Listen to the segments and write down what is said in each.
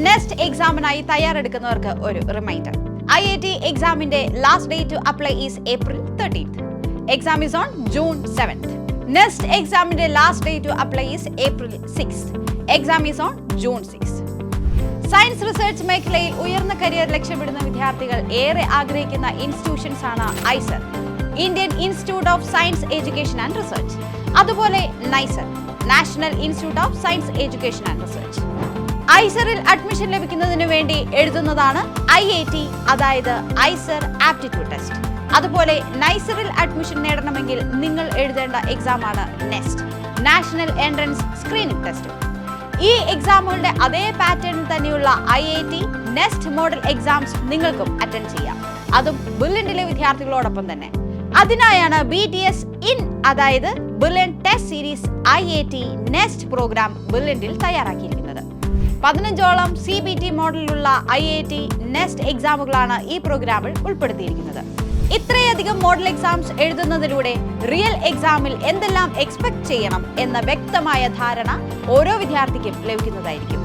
Nest എക്സാമിനായി തയ്യാറെടുക്കുന്നവർക്ക് ഒരു റിമൈൻഡർ. IIT എക്സാമിന്റെ last date to apply is April 13th. Exam is on June 7th. NEST എക്സാമിന്റെ last date to apply is April 6th. Exam is on June 6th. Science research മേഖലയിൽ ഉയർന്ന career ലക്ഷ്യമിടുന്ന വിദ്യാർത്ഥികൾ ഏറെ ആഗ്രഹിക്കുന്ന ഇൻസ്റ്റിറ്റ്യൂഷൻസ് ആണ് IISER, Indian institute of science education and research, അതുപോലെ NISER, national institute of science education and research. ഐസറിൽ admission ലഭിക്കുന്നതിന് വേണ്ടി എഴുതുന്നതാണ് IIT, അതായത് ഐസർ ആപ്റ്റിറ്റ്യൂഡ് ടെസ്റ്റ്. അതുപോലെ നൈസറിൽ അഡ്മിഷൻ നേടണമെങ്കിൽ നിങ്ങൾ എഴുതേണ്ട എക്സാമാണ് NEST, national entrance screening test. ഈ എക്സാമുകളുടെ അതേ പാറ്റേണിൽ തന്നെയുള്ള IIT നെസ്റ്റ് മോഡൽ എക്സാംസ് നിങ്ങൾക്കും അറ്റൻഡ് ചെയ്യാം, അതും ബിർലിനിലെ വിദ്യാർത്ഥികളോടൊപ്പം തന്നെ. അതിനായാണ് BTS ഇൻ, അതായത് Birlin test series IIT NEST program ബിർലിനിൽ തയ്യാറാക്കിയിരിക്കുന്നത്. 15ഓളം CBT മോഡലിലുള്ള IIT നെസ്റ്റ് എക്സാമുകളാണ് ഈ പ്രോഗ്രാമിൽ ഉൾപ്പെടുത്തിയിരിക്കുന്നത്. ഇത്രയധികം മോഡൽ എക്സാംസ് എഴുതുന്നതിലൂടെ റിയൽ എക്സാമിൽ എന്തെല്ലാം എക്സ്പെക്ട് ചെയ്യണം എന്ന വ്യക്തമായ ധാരണ ഓരോ വിദ്യാർത്ഥിക്കും ലഭിക്കുന്നതായിരിക്കും.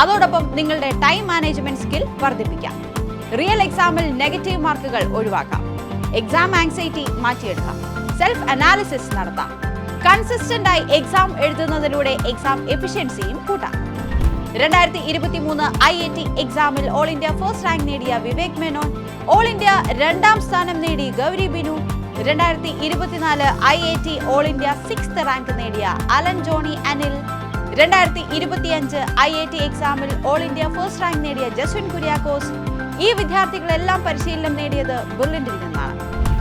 അതോടൊപ്പം നിങ്ങളുടെ ടൈം മാനേജ്മെന്റ് സ്കിൽ വർദ്ധിപ്പിക്കാം. റിയൽ എക്സാമിൽ നെഗറ്റീവ് മാർക്കുകൾ ഒഴിവാക്കാം. എക്സാം ആങ്സൈറ്റി മാറ്റിയെടുക്കാം. സെൽഫ് അനാലിസിസ് നടത്താം. കൺസിസ്റ്റന്റ് ആയി എക്സാം എഴുതുന്നതിലൂടെ എക്സാം എഫിഷ്യൻസിയും കൂട്ടാം. 2023 IIT എക്സാമിൽ ഓൾ ഇന്ത്യ ഫസ്റ്റ് റാങ്ക് നേടിയ വിവേക് മേനോൻ, ഓൾ ഇന്ത്യ 2ാം സ്ഥാനം നേടി Gauri Binu, 2024 IIT all India 6th rank നേടിയ അലൻ ജോണി അനിൽ, 2025 IIT എക്സാമിൽ ഓൾ ഇന്ത്യ ഫസ്റ്റ് റാങ്ക് നേടിയ ജസ്വിൻ കുര്യാക്കോസ്. ഈ വിദ്യാർത്ഥികളെല്ലാം പരിശീലനം നേടിയത് ബിർലിനിൽ നിന്നാണ്.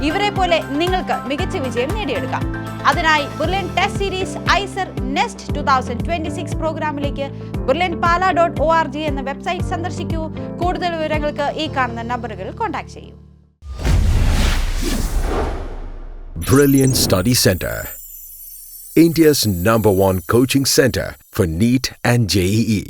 ഇവരെ പോലെ നിങ്ങൾക്ക് മികച്ച വിജയം നേടിയെടുക്കാം. അതിനായി ബിർലിൻ ടെസ്റ്റ് സീരീസ് ഐസർ നെസ്റ്റ് 2026 പ്രോഗ്രാമിലേക്ക് berlinpala.org എന്ന വെബ്സൈറ്റ് സന്ദർശിക്കൂ. കൂടുതൽ വിവരങ്ങൾക്ക് ഈ കാണുന്ന നമ്പറുകൾ കോൺടാക്ട് ചെയ്യൂ. Brilliant Study Center, India's #1 coaching center for NEET and JEE.